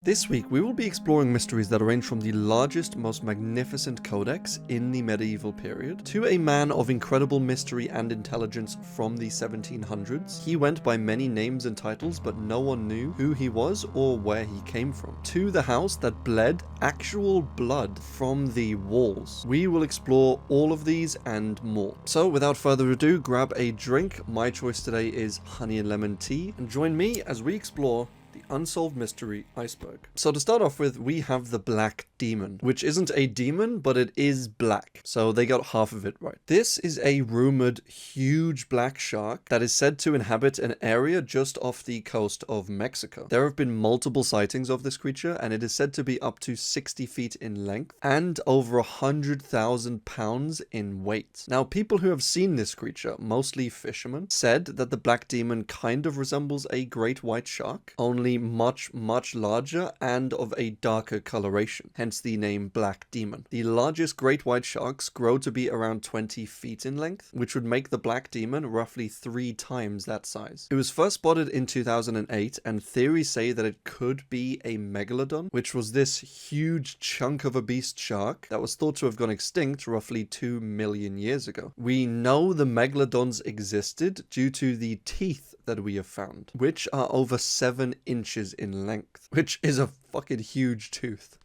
This week we will be exploring mysteries that range from the largest, most magnificent codex in the medieval period to a man of incredible mystery and intelligence from the 1700s. He went by many names and titles, but no one knew who he was or where he came from. To the house that bled actual blood from the walls. We will explore all of these and more. So without further ado, grab a drink. My choice today is honey and lemon tea, and join me as we explore the unsolved mystery Iceberg. So to start off with, we have the Black Demon, which isn't a demon, but it is black. So they got half of it right. This is a rumored huge black shark that is said to inhabit an area just off the coast of Mexico. There have been multiple sightings of this creature, and it is said to be up to 60 feet in length and over 100,000 pounds in weight. Now, people who have seen this creature, mostly fishermen, said that the Black Demon kind of resembles a great white shark, only much larger and of a darker coloration, hence the name Black Demon. The largest great white sharks grow to be around 20 feet in length, which would make the Black Demon roughly 3 times that size. It was first spotted in 2008, and theories say that it could be a megalodon, which was this huge chunk of a beast shark that was thought to have gone extinct roughly 2 million years ago. We know the megalodons existed due to the teeth that we have found, which are over 7 inches in length, which is a fucking huge tooth.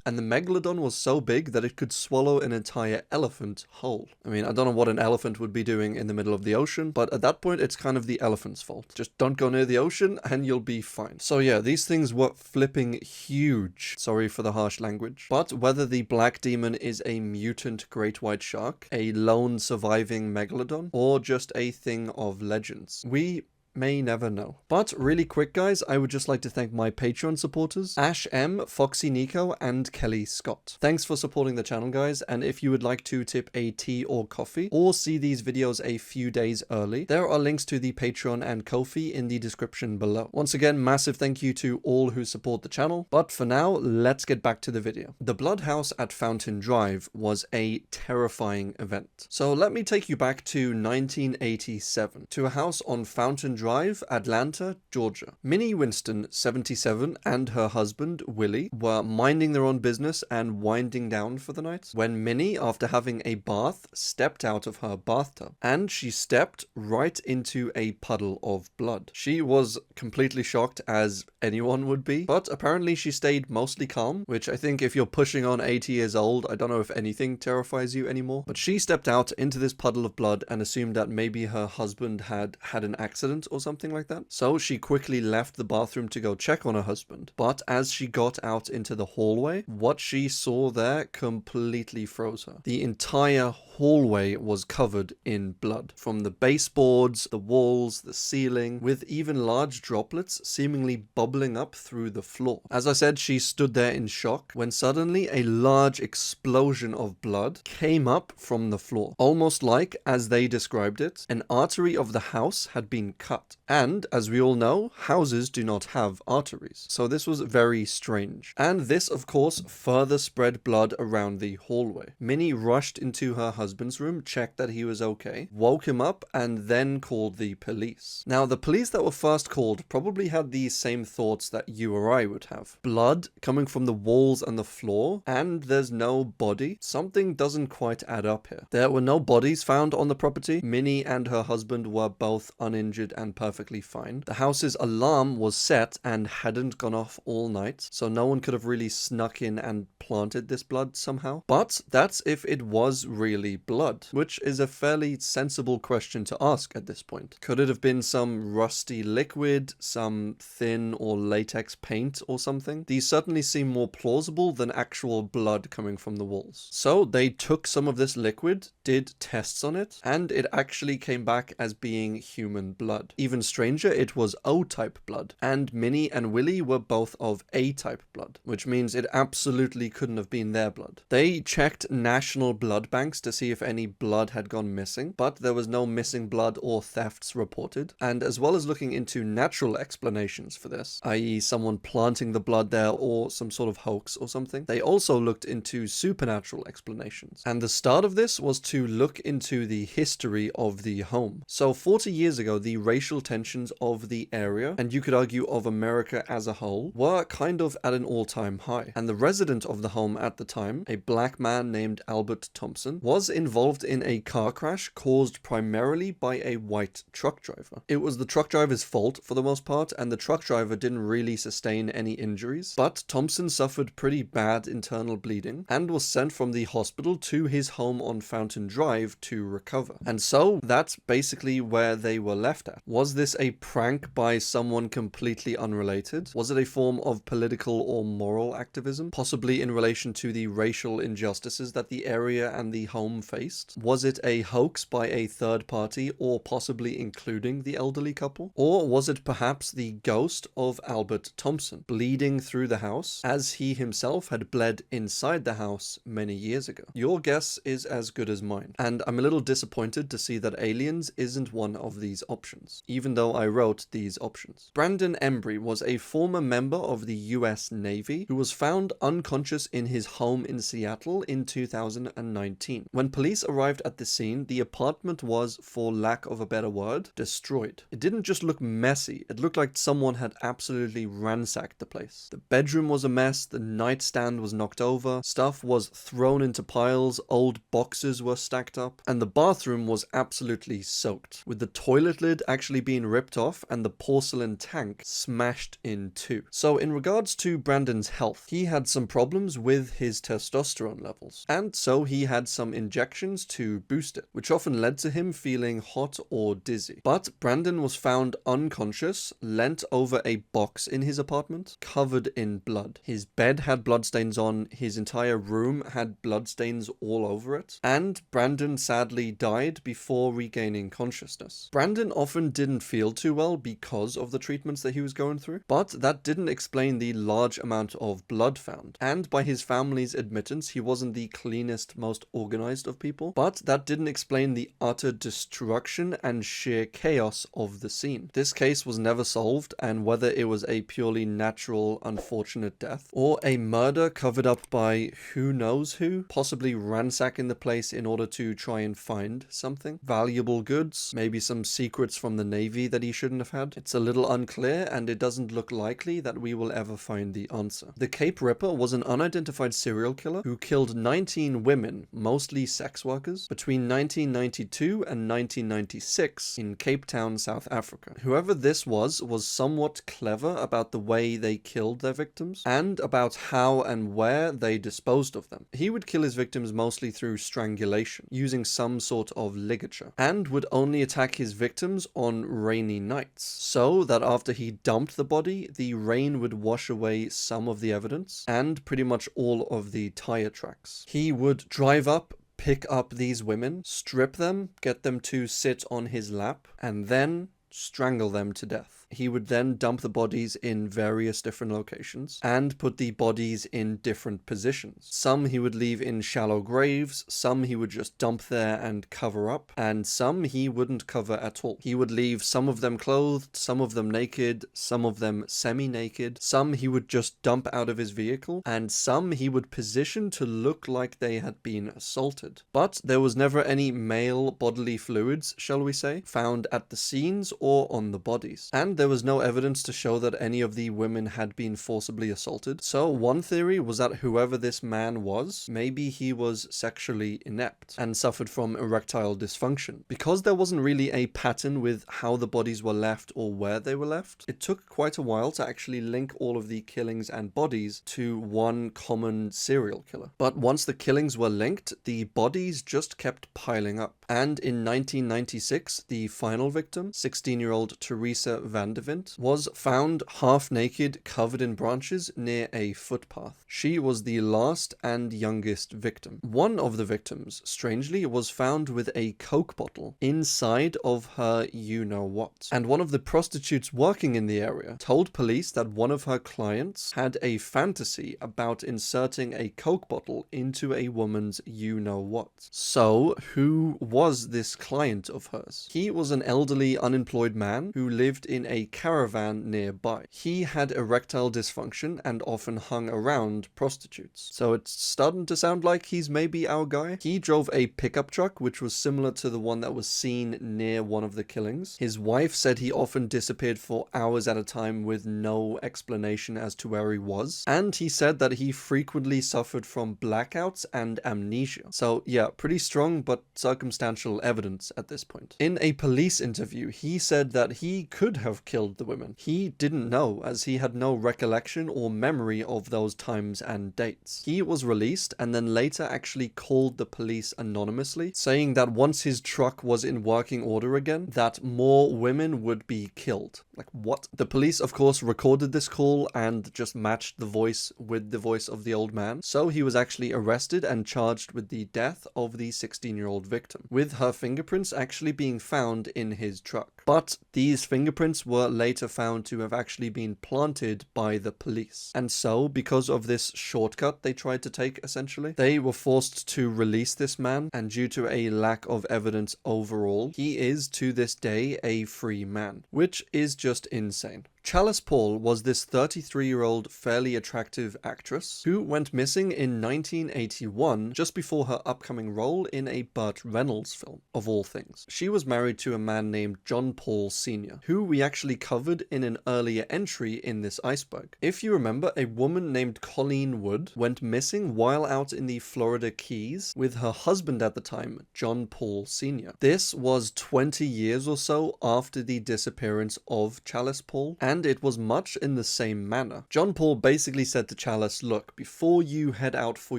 And the megalodon was so big that it could swallow an entire elephant whole. I mean, I don't know what an elephant would be doing in the middle of the ocean, but at that point, it's kind of the elephant's fault. Just don't go near the ocean and you'll be fine. So yeah, these things were flipping huge. Sorry for the harsh language. But whether the Black Demon is a mutant great white shark, a lone surviving megalodon, or just a thing of legends, we may never know. But really quick, guys, I would just like to thank my Patreon supporters, Ash M, Foxy Nico, and Kelly Scott. Thanks for supporting the channel, guys, and if you would like to tip a tea or coffee, or see these videos a few days early, there are links to the Patreon and Ko-fi in the description below. Once again, massive thank you to all who support the channel, but for now, let's get back to the video. The Blood House at Fountain Drive was a terrifying event. So let me take you back to 1987, to a house on Fountain Drive, Atlanta, Georgia. Minnie Winston, 77, and her husband, Willie, were minding their own business and winding down for the night when Minnie, after having a bath, stepped out of her bathtub, and she stepped right into a puddle of blood. She was completely shocked, as anyone would be, but apparently she stayed mostly calm, which I think if you're pushing on 80 years old, I don't know if anything terrifies you anymore. But she stepped out into this puddle of blood and assumed that maybe her husband had had an accident or something like that. So she quickly left the bathroom to go check on her husband. But as she got out into the hallway, what she saw there completely froze her. The entire hallway was covered in blood, from the baseboards, the walls, the ceiling, with even large droplets seemingly bubbling up through the floor. As I said, she stood there in shock when suddenly a large explosion of blood came up from the floor. Almost like, as they described it, an artery of the house had been cut. And, as we all know, houses do not have arteries. So this was very strange. And this, of course, further spread blood around the hallway. Minnie rushed into her husband's room, checked that he was okay, woke him up, and then called the police. Now, the police that were first called probably had the same thoughts that you or I would have. Blood coming from the walls and the floor, and there's no body. Something doesn't quite add up here. There were no bodies found on the property. Minnie and her husband were both uninjured and perfectly fine. The house's alarm was set and hadn't gone off all night, so no one could have really snuck in and planted this blood somehow. But that's if it was really blood, which is a fairly sensible question to ask at this point. Could it have been some rusty liquid, some thin or latex paint or something? These certainly seem more plausible than actual blood coming from the walls. So they took some of this liquid, did tests on it, and it actually came back as being human blood. Even stranger, it was O-type blood, and Minnie and Willie were both of A-type blood, which means it absolutely couldn't have been their blood. They checked national blood banks to see if any blood had gone missing, but there was no missing blood or thefts reported. And as well as looking into natural explanations for this, i.e. someone planting the blood there or some sort of hoax or something, they also looked into supernatural explanations. And the start of this was to look into the history of the home. So 40 years ago, the racial tensions of the area, and you could argue of America as a whole, were kind of at an all-time high. And the resident of the home at the time, a black man named Albert Thompson, was involved in a car crash caused primarily by a white truck driver. It was the truck driver's fault for the most part, and the truck driver didn't really sustain any injuries, but Thompson suffered pretty bad internal bleeding and was sent from the hospital to his home on Fountain Drive to recover. And so that's basically where they were left at. Was this a prank by someone completely unrelated? Was it a form of political or moral activism, possibly in relation to the racial injustices that the area and the home faced? Was it a hoax by a third party, or possibly including the elderly couple? Or was it perhaps the ghost of Albert Thompson, bleeding through the house as he himself had bled inside the house many years ago? Your guess is as good as mine, and I'm a little disappointed to see that aliens isn't one of these options, even though I wrote these options. Brandon Embry was a former member of the US Navy who was found unconscious in his home in Seattle in 2019. When police arrived at the scene, the apartment was, for lack of a better word, destroyed. It didn't just look messy, it looked like someone had absolutely ransacked the place. The bedroom was a mess, the nightstand was knocked over, stuff was thrown into piles, old boxes were stacked up, and the bathroom was absolutely soaked, with the toilet lid actually being ripped off and the porcelain tank smashed in two. So in regards to Brandon's health, he had some problems with his testosterone levels, and so he had some injections to boost it, which often led to him feeling hot or dizzy. But Brandon was found unconscious, leant over a box in his apartment, covered in blood. His bed had bloodstains on, his entire room had bloodstains all over it, and Brandon sadly died before regaining consciousness. Brandon often didn't feel too well because of the treatments that he was going through, but that didn't explain the large amount of blood found. And by his family's admittance, he wasn't the cleanest, most organized of people, but that didn't explain the utter destruction and sheer chaos of the scene. This case was never solved, and whether it was a purely natural, unfortunate death, or a murder covered up by who knows who, possibly ransacking the place in order to try and find something, valuable goods, maybe some secrets from the Navy that he shouldn't have had, it's a little unclear, and it doesn't look likely that we will ever find the answer. The Cape Ripper was an unidentified serial killer who killed 19 women, mostly sex workers, between 1992 and 1996 in Cape Town, South Africa. Whoever this was somewhat clever about the way they killed their victims and about how and where they disposed of them. He would kill his victims mostly through strangulation, using some sort of ligature, and would only attack his victims on rainy nights, so that after he dumped the body, the rain would wash away some of the evidence and pretty much all of the tire tracks. He would drive up, pick up these women, strip them, get them to sit on his lap, and then strangle them to death. He would then dump the bodies in various different locations and put the bodies in different positions. Some he would leave in shallow graves, some he would just dump there and cover up, and some he wouldn't cover at all. He would leave some of them clothed, some of them naked, some of them semi-naked, some he would just dump out of his vehicle, and some he would position to look like they had been assaulted. But there was never any male bodily fluids, shall we say, found at the scenes or on the bodies. And there was no evidence to show that any of the women had been forcibly assaulted. So one theory was that whoever this man was, maybe he was sexually inept and suffered from erectile dysfunction. Because there wasn't really a pattern with how the bodies were left or where they were left, it took quite a while to actually link all of the killings and bodies to one common serial killer. But once the killings were linked, the bodies just kept piling up. And in 1996, the final victim, 16-year-old Teresa van der Vint, was found half naked, covered in branches near a footpath. She was the last and youngest victim. One of the victims, strangely, was found with a Coke bottle inside of her you-know-what. And one of the prostitutes working in the area told police that one of her clients had a fantasy about inserting a Coke bottle into a woman's you-know-what. So, who was this client of hers? He was an elderly, unemployed man who lived in a caravan nearby. He had erectile dysfunction and often hung around prostitutes. So it's starting to sound like he's maybe our guy. He drove a pickup truck, which was similar to the one that was seen near one of the killings. His wife said he often disappeared for hours at a time with no explanation as to where he was. And he said that he frequently suffered from blackouts and amnesia. So yeah, pretty strong but circumstantial evidence at this point. In a police interview, he said that he could have killed the women. He didn't know, as he had no recollection or memory of those times and dates. He was released and then later actually called the police anonymously, saying that once his truck was in working order again, that more women would be killed. Like, what? The police, of course, recorded this call and just matched the voice with the voice of the old man. So he was actually arrested and charged with the death of the 16-year-old victim, with her fingerprints actually being found in his truck. But these fingerprints were later found to have actually been planted by the police. And so, because of this shortcut they tried to take, essentially, they were forced to release this man, and due to a lack of evidence overall, he is to this day a free man, which is just insane. Chalice Paul was this 33-year-old fairly attractive actress who went missing in 1981 just before her upcoming role in a Burt Reynolds film, of all things. She was married to a man named John Paul Sr., who we actually covered in an earlier entry in this Iceberg. If you remember, a woman named Colin Wood went missing while out in the Florida Keys with her husband at the time, John Paul Sr. This was 20 years or so after the disappearance of Chalice Paul, and it was much in the same manner. John Paul basically said to Chalice, look, before you head out for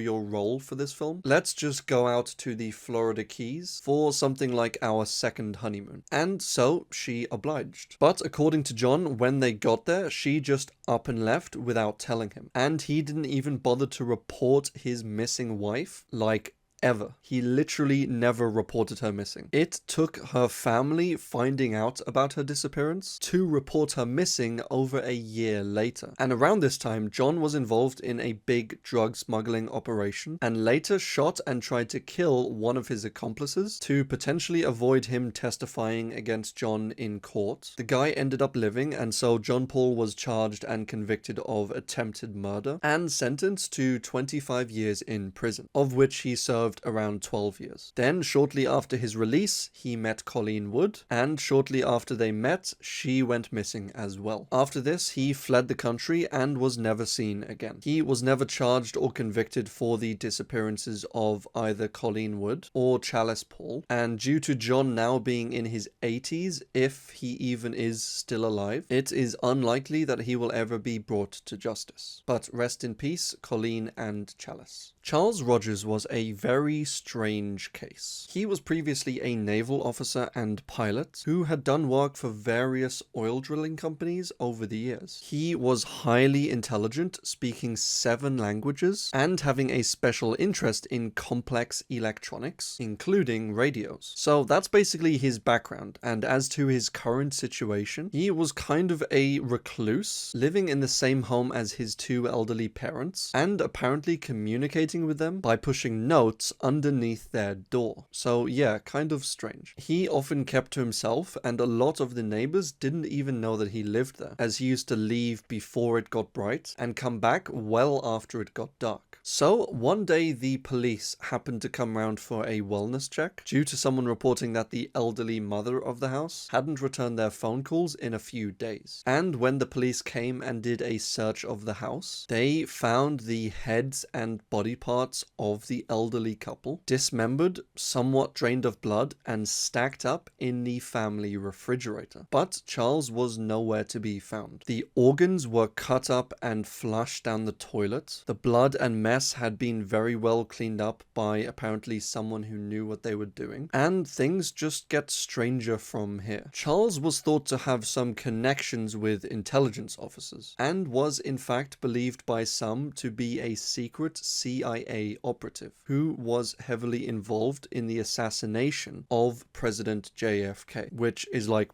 your role for this film, let's just go out to the Florida Keys for something like our second honeymoon. And so she obliged. But according to John, when they got there, she just up and left without telling him. And he didn't even bother to report his missing wife, like, ever. He literally never reported her missing. It took her family finding out about her disappearance to report her missing over a year later. And around this time, John was involved in a big drug smuggling operation and later shot and tried to kill one of his accomplices to potentially avoid him testifying against John in court. The guy ended up living, and so John Paul was charged and convicted of attempted murder and sentenced to 25 years in prison, of which he served around 12 years. Then, shortly after his release, he met Colleen Wood, and shortly after they met, she went missing as well. After this, he fled the country and was never seen again. He was never charged or convicted for the disappearances of either Colleen Wood or Chalice Paul, and due to John now being in his 80s, if he even is still alive, it is unlikely that he will ever be brought to justice. But rest in peace, Colleen and Chalice. Charles Rogers was a very strange case. He was previously a naval officer and pilot who had done work for various oil drilling companies over the years. He was highly intelligent, speaking 7 languages, and having a special interest in complex electronics, including radios. So that's basically his background, and as to his current situation, he was kind of a recluse, living in the same home as his 2 elderly parents, and apparently communicating with them by pushing notes underneath their door. So yeah, kind of strange. He often kept to himself, and a lot of the neighbors didn't even know that he lived there, as he used to leave before it got bright and come back well after it got dark. So one day the police happened to come round for a wellness check due to someone reporting that the elderly mother of the house hadn't returned their phone calls in a few days. And when the police came and did a search of the house, they found the heads and body parts of the elderly elderly couple, dismembered, somewhat drained of blood, and stacked up in the family refrigerator. But Charles was nowhere to be found. The organs were cut up and flushed down the toilet. The blood and mess had been very well cleaned up by apparently someone who knew what they were doing. And things just get stranger from here. Charles was thought to have some connections with intelligence officers, and was in fact believed by some to be a secret CIA operative who was heavily involved in the assassination of President JFK, which is like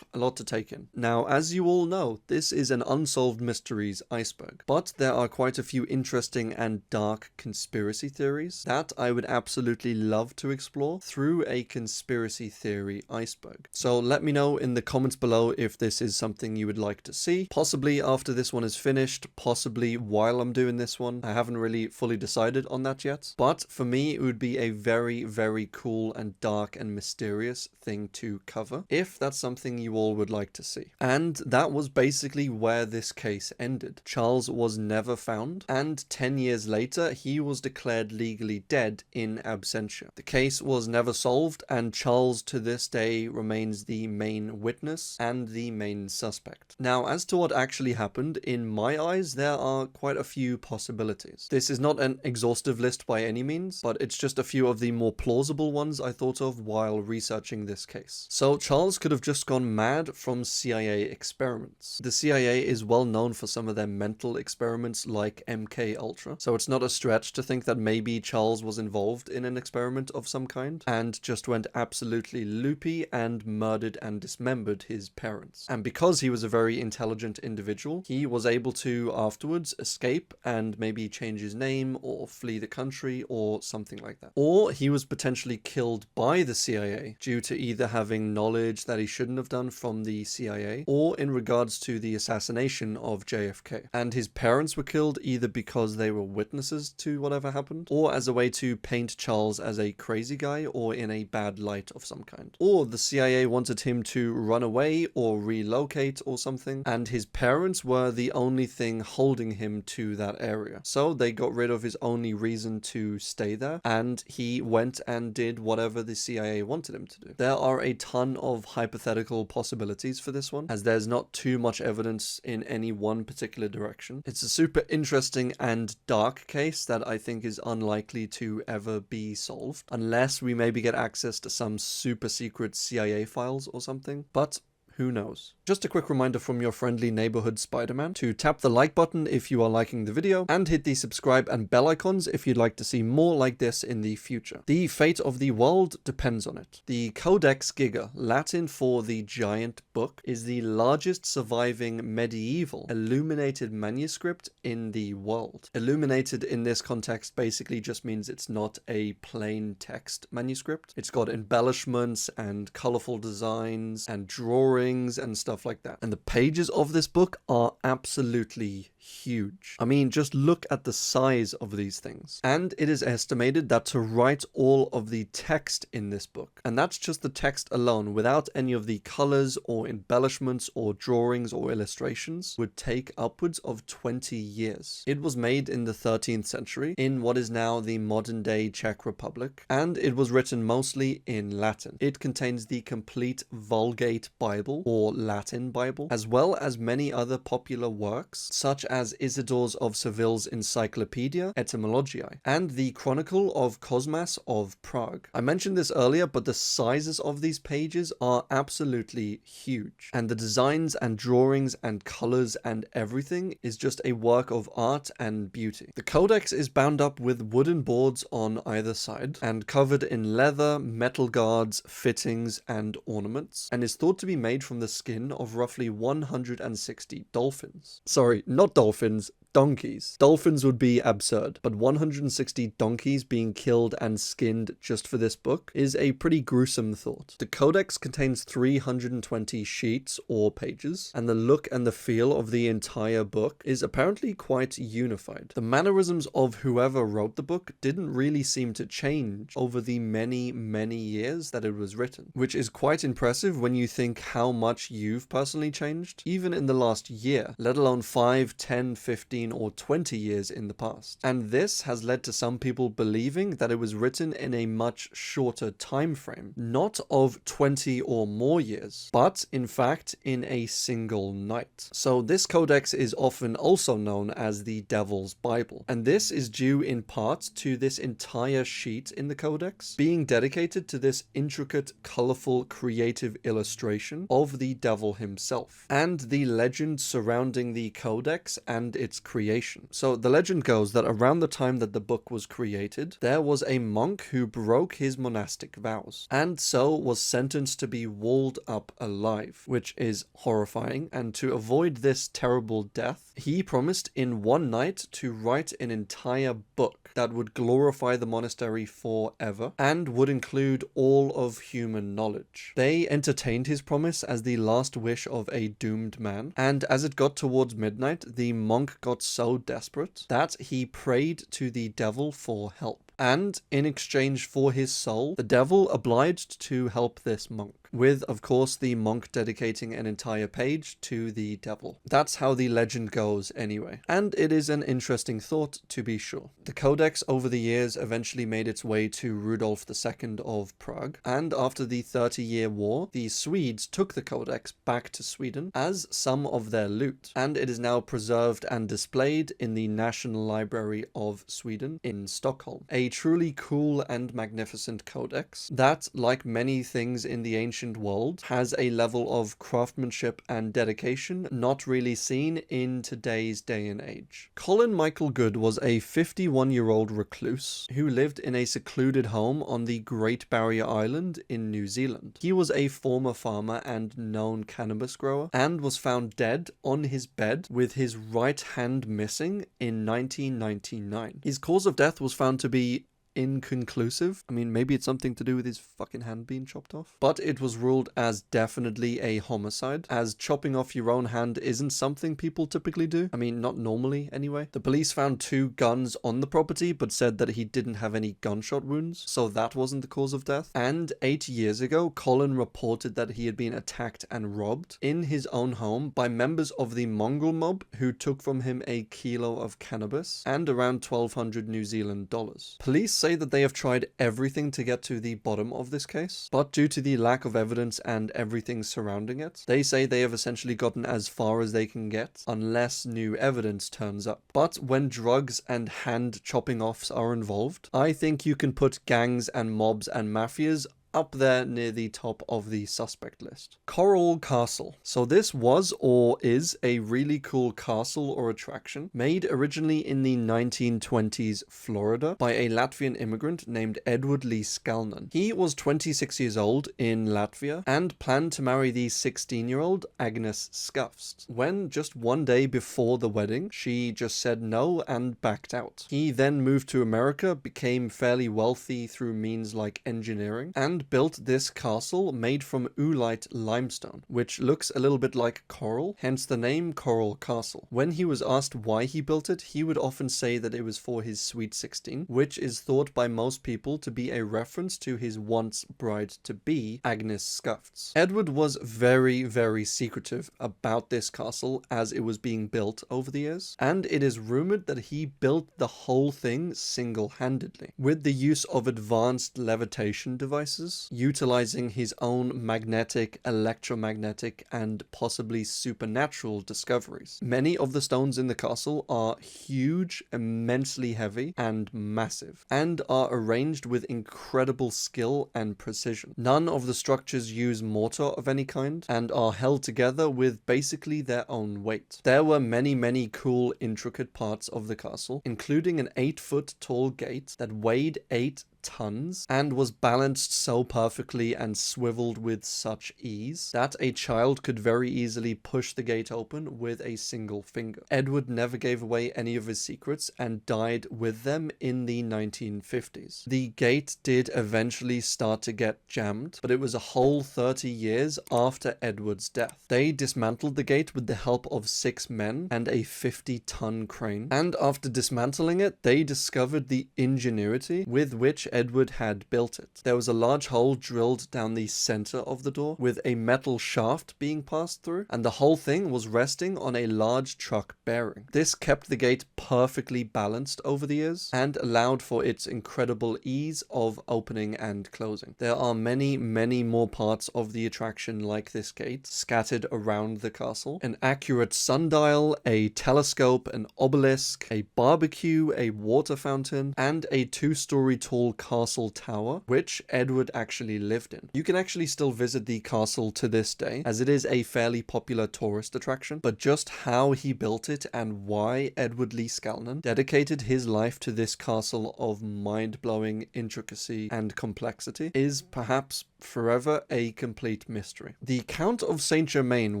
a lot to take in. Now, as you all know, this is an Unsolved Mysteries iceberg, but there are quite a few interesting and dark conspiracy theories that I would absolutely love to explore through a conspiracy theory iceberg. So let me know in the comments below if this is something you would like to see, possibly after this one is finished, possibly while I'm doing this one. I haven't really fully decided on that yet, but for me it would be a very, very cool and dark and mysterious thing to cover, if that's something you all would like to see. And that was basically where this case ended. Charles was never found, and 10 years later he was declared legally dead in absentia. The case was never solved, and Charles to this day remains the main witness and the main suspect. Now, as to what actually happened, in my eyes there are quite a few possibilities. This is not an exhaustive list by any means, but it's just a few of the more plausible ones I thought of while researching this case. So Charles could have just gone mad from CIA experiments. The CIA is well known for some of their mental experiments like MK Ultra, so it's not a stretch to think that maybe Charles was involved in an experiment of some kind and just went absolutely loopy and murdered and dismembered his parents. And because he was a very intelligent individual, he was able to afterwards escape and maybe change his name or flee the country or something like that. Or he was potentially killed by the CIA due to either having knowledge that he shouldn't have done from the CIA, or in regards to the assassination of JFK. And his parents were killed either because they were witnesses to whatever happened, or as a way to paint Charles as a crazy guy or in a bad light of some kind. Or the CIA wanted him to run away or relocate or something, and his parents were the only thing holding him to that area. So they got rid of his only reason to stay there, and he went and did whatever the CIA wanted him to do. There are a ton of hypothetical possibilities for this one, as there's not too much evidence in any one particular direction. It's a super interesting and dark case that I think is unlikely to ever be solved, unless we maybe get access to some super secret CIA files or something, but who knows? Just a quick reminder from your friendly neighborhood Spider-Man to tap the like button if you are liking the video, and hit the subscribe and bell icons if you'd like to see more like this in the future. The fate of the world depends on it. The Codex Gigas, Latin for the giant book, is the largest surviving medieval illuminated manuscript in the world. Illuminated in this context basically just means it's not a plain text manuscript. It's got embellishments and colorful designs and drawings and stuff like that. And the pages of this book are absolutely huge. I mean, just look at the size of these things. And it is estimated that to write all of the text in this book, and that's just the text alone without any of the colors or embellishments or drawings or illustrations, would take upwards of 20 years. It was made in the 13th century in what is now the modern day Czech Republic, and it was written mostly in Latin. It contains the complete Vulgate Bible or Latin Bible, as well as many other popular works such as Isidore of Seville's Encyclopedia Etymologiae and the Chronicle of Cosmas of Prague. I mentioned this earlier, but the sizes of these pages are absolutely huge, and the designs and drawings and colors and everything is just a work of art and beauty. The codex is bound up with wooden boards on either side and covered in leather, metal guards, fittings, and ornaments, and is thought to be made from the skin of roughly 160 dolphins. Sorry, not dolphins, donkeys. Dolphins would be absurd, but 160 donkeys being killed and skinned just for this book is a pretty gruesome thought. The codex contains 320 sheets or pages, and the look and the feel of the entire book is apparently quite unified. The mannerisms of whoever wrote the book didn't really seem to change over the many years that it was written, which is quite impressive when you think how much you've personally changed, even in the last year, let alone 5, 10, 15 15 or 20 years in the past. And this has led to some people believing that it was written in a much shorter time frame, not of 20 or more years, but in fact in a single night. So this codex is often also known as the Devil's Bible, and this is due in part to this entire sheet in the codex being dedicated to this intricate, colorful, creative illustration of the devil himself and the legend surrounding the codex and its creation. So the legend goes that around the time that the book was created, there was a monk who broke his monastic vows and so was sentenced to be walled up alive, which is horrifying, and to avoid this terrible death, he promised in one night to write an entire book that would glorify the monastery forever and would include all of human knowledge. They entertained his promise as the last wish of a doomed man, and as it got towards midnight, the monk got so desperate that he prayed to the devil for help. And in exchange for his soul, the devil obliged to help this monk, with, of course, the monk dedicating an entire page to the devil. That's how the legend goes anyway, and it is an interesting thought to be sure. The codex over the years eventually made its way to Rudolf II of Prague, and after the 30-year war, the Swedes took the codex back to Sweden as some of their loot, and it is now preserved and displayed in the National Library of Sweden in Stockholm. A truly cool and magnificent codex that, like many things in the ancient world, has a level of craftsmanship and dedication not really seen in today's day and age. Colin Michael Goode was a 51-year-old recluse who lived in a secluded home on the Great Barrier Island in New Zealand. He was a former farmer and known cannabis grower and was found dead on his bed with his right hand missing in 1999. His cause of death was found to be inconclusive. I mean, maybe it's something to do with his fucking hand being chopped off, but it was ruled as definitely a homicide, as chopping off your own hand isn't something people typically do. I mean, not normally anyway. The police found 2 guns on the property, but said that he didn't have any gunshot wounds, so that wasn't the cause of death. And 8 years ago, Colin reported that he had been attacked and robbed in his own home by members of the Mongol mob who took from him a kilo of cannabis and around 1,200 New Zealand dollars. Police say that they have tried everything to get to the bottom of this case, but due to the lack of evidence and everything surrounding it, they say they have essentially gotten as far as they can get unless new evidence turns up. But when drugs and hand chopping offs are involved, I think you can put gangs and mobs and mafias up there near the top of the suspect list. Coral Castle. So this was or is a really cool castle or attraction made originally in the 1920s Florida by a Latvian immigrant named Edward Lee Skalnan. He was 26 years old in Latvia and planned to marry the 16-year-old Agnes Skufst. When just one day before the wedding, she just said no and backed out. He then moved to America, became fairly wealthy through means like engineering, and built this castle made from oolite limestone, which looks a little bit like coral, hence the name Coral Castle. When he was asked why he built it, he would often say that it was for his sweet 16, which is thought by most people to be a reference to his once bride-to-be, Agnes Skufts. Edward was very, very secretive about this castle as it was being built over the years, and it is rumored that he built the whole thing single-handedly, with the use of advanced levitation devices, utilizing his own magnetic, electromagnetic, and possibly supernatural discoveries. Many of the stones in the castle are huge, immensely heavy, and massive, and are arranged with incredible skill and precision. None of the structures use mortar of any kind, and are held together with basically their own weight. There were many, many cool, intricate parts of the castle, including an 8-foot tall gate that weighed 8 tons and was balanced so perfectly and swiveled with such ease that a child could very easily push the gate open with a single finger. Edward never gave away any of his secrets and died with them in the 1950s. The gate did eventually start to get jammed, but it was a whole 30 years after Edward's death. They dismantled the gate with the help of 6 men and a 50-ton crane, and after dismantling it, they discovered the ingenuity with which Edward had built it. There was a large hole drilled down the center of the door with a metal shaft being passed through, and the whole thing was resting on a large truck bearing. This kept the gate perfectly balanced over the years and allowed for its incredible ease of opening and closing. There are many more parts of the attraction like this gate scattered around the castle. An accurate sundial, a telescope, an obelisk, a barbecue, a water fountain, and a 2-story tall castle tower, which Edward actually lived in. You can actually still visit the castle to this day, as it is a fairly popular tourist attraction, but just how he built it and why Edward Lee Scanlon dedicated his life to this castle of mind-blowing intricacy and complexity is perhaps forever a complete mystery. The Count of Saint Germain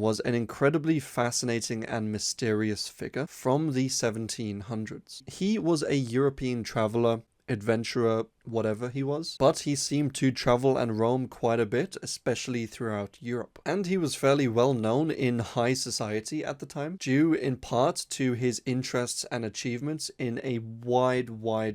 was an incredibly fascinating and mysterious figure from the 1700s. He was a European traveler, adventurer, whatever he was, but he seemed to travel and roam quite a bit, especially throughout Europe. And he was fairly well known in high society at the time, due in part to his interests and achievements in a wide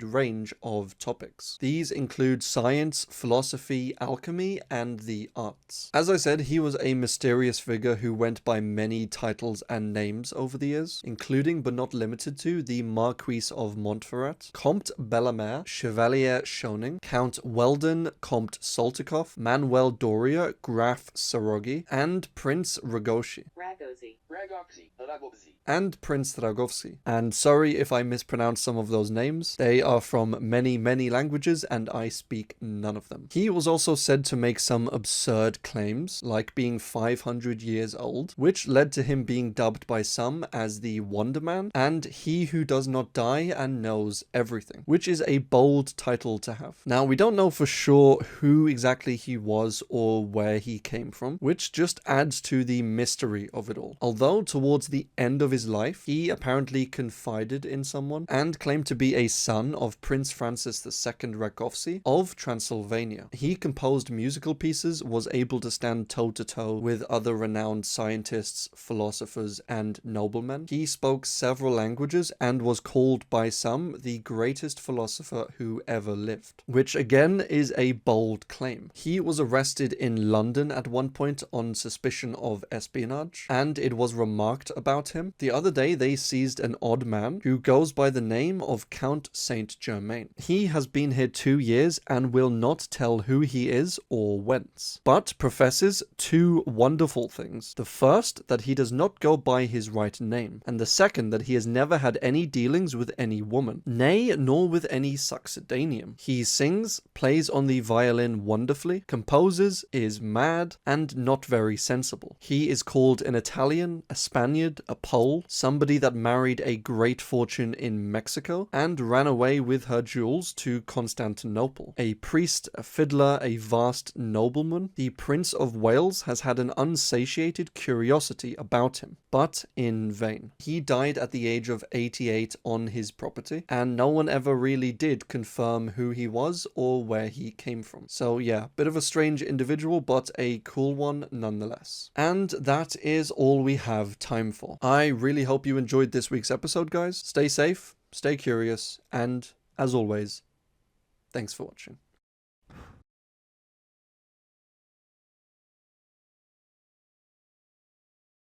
range of topics. These include science, philosophy, alchemy, and the arts. As I said, he was a mysterious figure who went by many titles and names over the years, including but not limited to the Marquis of Montferrat, Comte Bellemare, Chevalier Schoening, Count Weldon, Comte Soltikoff, Manuel Doria, Graf Sarogi, and Prince Ragosi. And Prince Ragovsi. And sorry if I mispronounce some of those names. They are from many languages and I speak none of them. He was also said to make some absurd claims, like being 500 years old, which led to him being dubbed by some as the Wonder Man and He Who Does Not Die and Knows Everything, which is a bold title to have. Now, we don't know for sure who exactly he was or where he came from, which just adds to the mystery of it all. Although towards the end of his life, he apparently confided in someone and claimed to be a son of Prince Francis II Rakovsi of Transylvania. He composed musical pieces, was able to stand toe-to-toe with other renowned scientists, philosophers, and noblemen. He spoke several languages and was called by some the greatest philosopher who ever lived, which again is a bold claim. He was arrested in London at one point on suspicion of espionage, and it was remarked about him. The other day they seized an odd man who goes by the name of Count Saint Germain. He has been here 2 years and will not tell who he is or whence, but professes 2 wonderful things. The first, that he does not go by his right name, and the second, that he has never had any dealings with any woman, nay, nor with any succedaneum. He sings, plays on the violin wonderfully, composes, is mad, and not very sensible. He is called an Italian, a Spaniard, a Pole, somebody that married a great fortune in Mexico and ran away with her jewels to Constantinople. A priest, a fiddler, a vast nobleman. The Prince of Wales has had an unsatiated curiosity about him, but in vain. He died at the age of 88 on his property, and no one ever really did confirm who he was or where he came from. So yeah, bit of a strange individual, but a cool one nonetheless. And that is all we have time for. I really hope you enjoyed this week's episode, guys. Stay safe, stay curious, and as always, thanks for watching.